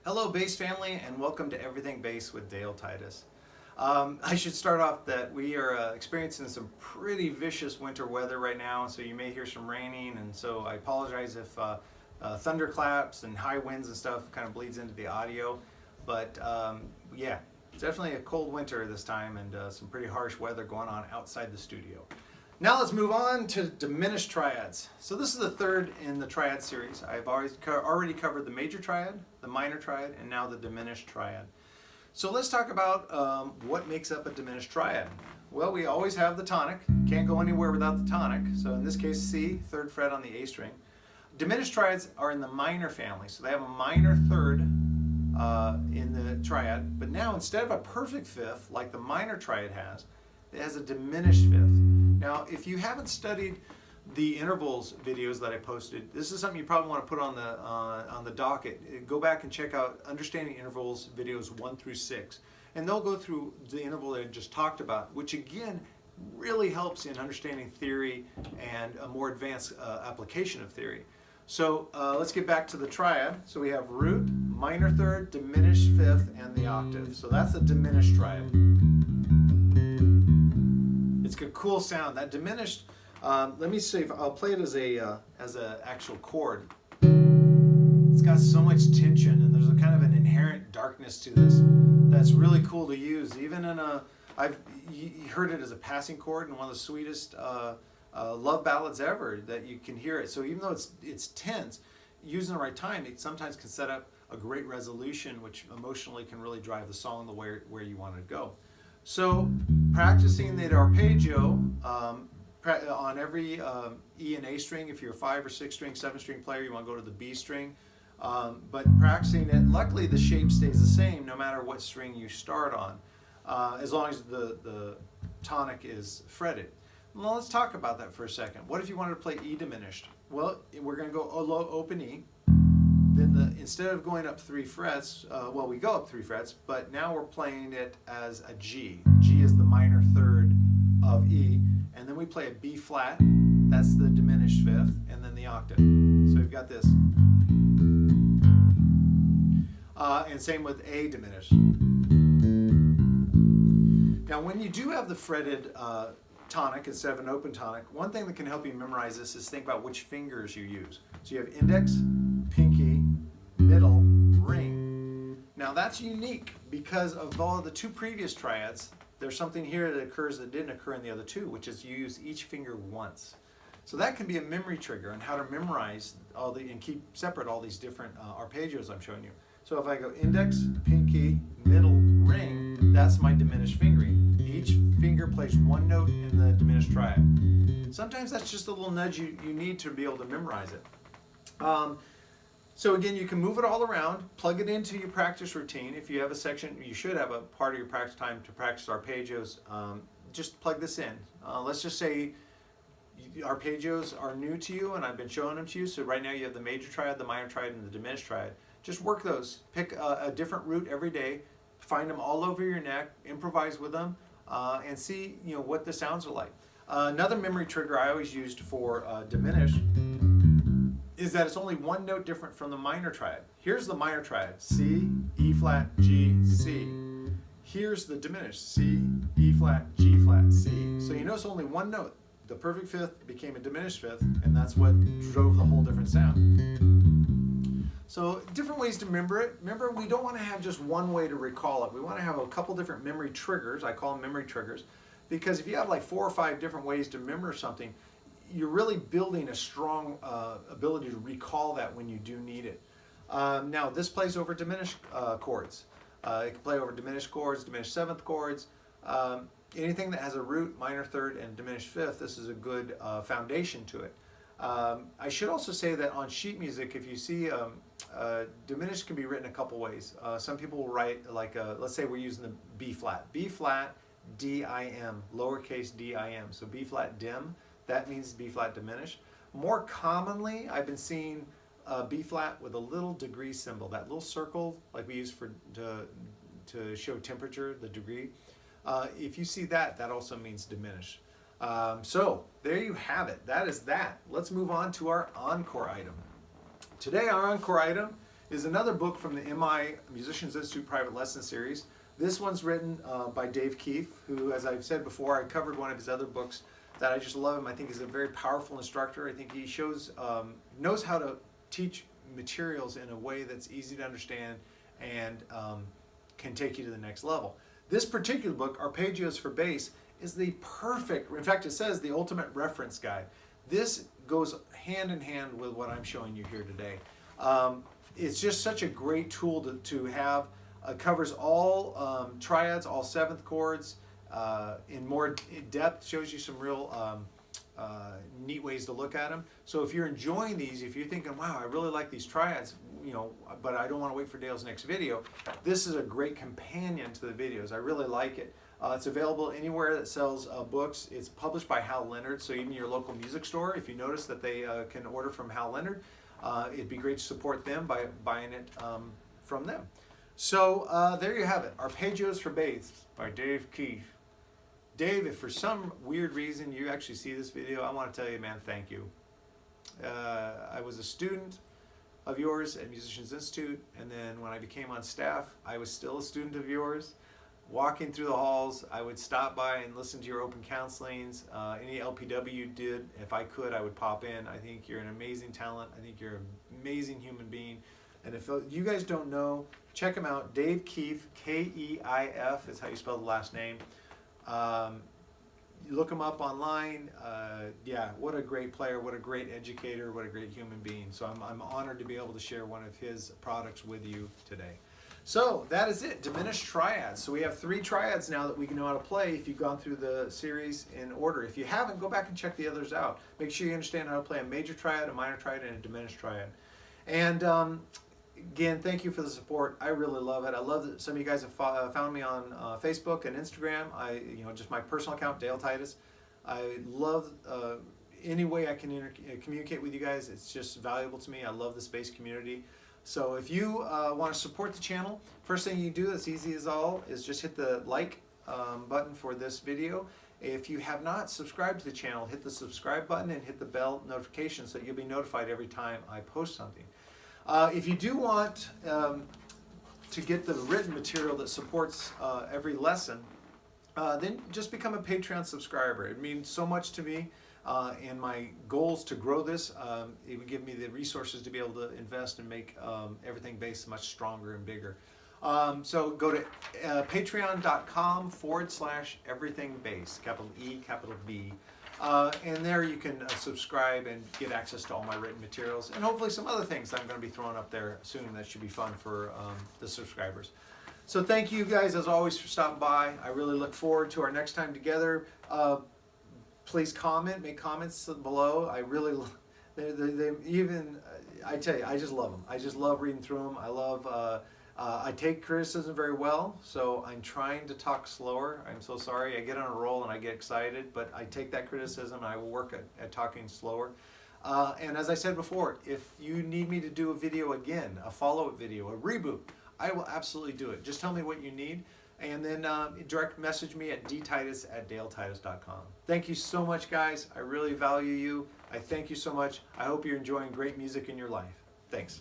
Hello bass family and welcome to Everything Bass with Dale Titus. I should start off that we are experiencing some pretty vicious winter weather right now, so you may hear some raining, and so I apologize if thunderclaps and high winds and stuff kind of bleeds into the audio. But yeah, it's definitely a cold winter this time and some pretty harsh weather going on outside the studio. Now let's move on to Diminished Triads. So this is the third in the Triad series. I've already covered the major triad, the minor triad, and now the diminished triad. So let's talk about what makes up a diminished triad. Well, we always have the tonic. Can't go anywhere without the tonic. So in this case, C, third fret on the A string. Diminished triads are in the minor family. So they have a minor third in the triad. But now instead of a perfect fifth, like the minor triad has, it has a diminished fifth. Now, if you haven't studied the intervals videos that I posted, this is something you probably want to put on the docket. Go back and check out Understanding Intervals videos 1 through 6. And they'll go through the interval that I just talked about, which again really helps in understanding theory and a more advanced application of theory. So let's get back to the triad. So we have root, minor third, diminished fifth, and the octave. So that's the diminished triad. It's a cool sound. That diminished, let me see if I'll play it as a actual chord. It's got so much tension and there's a kind of an inherent darkness to this that's really cool to use. Even in you heard it as a passing chord in one of the sweetest love ballads ever that you can hear it. So even though it's tense, using the right time, it sometimes can set up a great resolution, which emotionally can really drive the song the way where you want it to go. So practicing the arpeggio on every E and A string. If you're a 5 or 6 string, 7 string player, you want to go to the B string. But practicing it, luckily the shape stays the same no matter what string you start on, as long as the tonic is fretted. Well, let's talk about that for a second. What if you wanted to play E diminished? Well, we're going to go low open E. Then instead of going up 3 frets, well, we go up 3 frets, but now we're playing it as a G. G is the minor third of E, and then we play a B flat, that's the diminished fifth, and then the octave. So we've got this. And same with A diminished. Now when you do have the fretted tonic instead of an open tonic, one thing that can help you memorize this is think about which fingers you use. So you have index, pinky, middle, ring. Now that's unique because of all the 2 previous triads, there's something here that occurs that didn't occur in the other 2, which is you use each finger once. So that can be a memory trigger on how to memorize and keep separate all these different arpeggios I'm showing you. So if I go index, pinky, middle, ring, that's my diminished fingering. Each finger plays one note in the diminished triad. Sometimes that's just a little nudge you need to be able to memorize it. So again, you can move it all around, plug it into your practice routine. If you have a section, you should have a part of your practice time to practice arpeggios. Just plug this in. Let's just say arpeggios are new to you and I've been showing them to you. So right now you have the major triad, the minor triad, and the diminished triad. Just work those. Pick a different root every day. Find them all over your neck. Improvise with them, and see what the sounds are like. Another memory trigger I always used for diminish is that it's only one note different from the minor triad. Here's the minor triad: C, E flat, G, C. Here's the diminished: C, E flat, G flat, C. So you notice only one note. The perfect fifth became a diminished fifth, and that's what drove the whole different sound. So different ways to remember it. Remember, we don't want to have just one way to recall it. We want to have a couple different memory triggers. I call them memory triggers, because if you have like 4 or 5 different ways to remember something, you're really building a strong ability to recall that when you do need it. Now this plays over diminished chords. It can play over diminished chords, diminished seventh chords. Anything that has a root, minor third, and diminished fifth, this is a good foundation to it. I should also say that on sheet music, if you see diminished can be written a couple ways. Some people will write like, let's say we're using the B flat. B flat, D-I-M, lowercase d-I-M. So B flat dim, that means B flat diminished. More commonly, I've been seeing B flat with a little degree symbol, that little circle like we use to show temperature, the degree. If you see that, that also means diminished. So there you have it. That is that. Let's move on to our encore item. Today our encore item is another book from the MI Musicians Institute Private Lesson Series. This one's written by Dave Keif, who, as I've said before, I covered one of his other books that I just love him. I think he's a very powerful instructor. I think he knows how to teach materials in a way that's easy to understand and can take you to the next level. This particular book, Arpeggios for Bass, is the perfect, in fact it says the ultimate reference guide. This goes hand in hand with what I'm showing you here today. It's just such a great tool to have. It covers all triads, all seventh chords, in more depth, shows you some real neat ways to look at them. So if you're enjoying these, if you're thinking, wow, I really like these triads, you know, but I don't want to wait for Dale's next video, this is a great companion to the videos. I really like it. It's available anywhere that sells books. It's published by Hal Leonard, so even your local music store, if you notice that they can order from Hal Leonard, it'd be great to support them by buying it from them. So there you have it, Arpeggios for Bass by Dave Keif. Dave, if for some weird reason you actually see this video, I want to tell you, man, thank you. I was a student of yours at Musicians Institute, and then when I became on staff, I was still a student of yours. Walking through the halls, I would stop by and listen to your open counselings. Any LPW you did, if I could, I would pop in. I think you're an amazing talent. I think you're an amazing human being. And if you guys don't know, check him out. Dave Keif, K-E-I-F is how you spell the last name. You look him up online. Yeah, what a great player, what a great educator, what a great human being. So I'm honored to be able to share one of his products with you today. So that is it, Diminished Triads. So we have 3 triads now that we can know how to play if you've gone through the series in order. If you haven't, go back and check the others out. Make sure you understand how to play a major triad, a minor triad, and a diminished triad. And again, thank you for the support. I really love it. I love that some of you guys have found me on Facebook and Instagram. Just my personal account, Dale Titus. I love any way I can communicate with you guys. It's just valuable to me. I love the space community. So if you want to support the channel, first thing you do, that's easy as all, is just hit the like button for this video. If you have not subscribed to the channel, hit the subscribe button and hit the bell notification so you'll be notified every time I post something. If you do want to get the written material that supports every lesson, then just become a Patreon subscriber. It means so much to me. And my goals to grow this, it would give me the resources to be able to invest and make everything bass much stronger and bigger. So go to patreon.com/everythingbass, capital E, capital B. And there you can subscribe and get access to all my written materials and hopefully some other things I'm going to be throwing up there soon that should be fun for the subscribers. So thank you guys as always for stopping by. I really look forward to our next time together. Please comment, make comments below. I really, I tell you, I just love them. I just love reading through them. I love, I take criticism very well, so I'm trying to talk slower. I'm so sorry. I get on a roll and I get excited, but I take that criticism and I will work at talking slower. And as I said before, if you need me to do a video again, a follow-up video, a reboot, I will absolutely do it. Just tell me what you need. And then direct message me at dtitus@daletitus.com. Thank you so much, guys. I really value you. I thank you so much. I hope you're enjoying great music in your life. Thanks.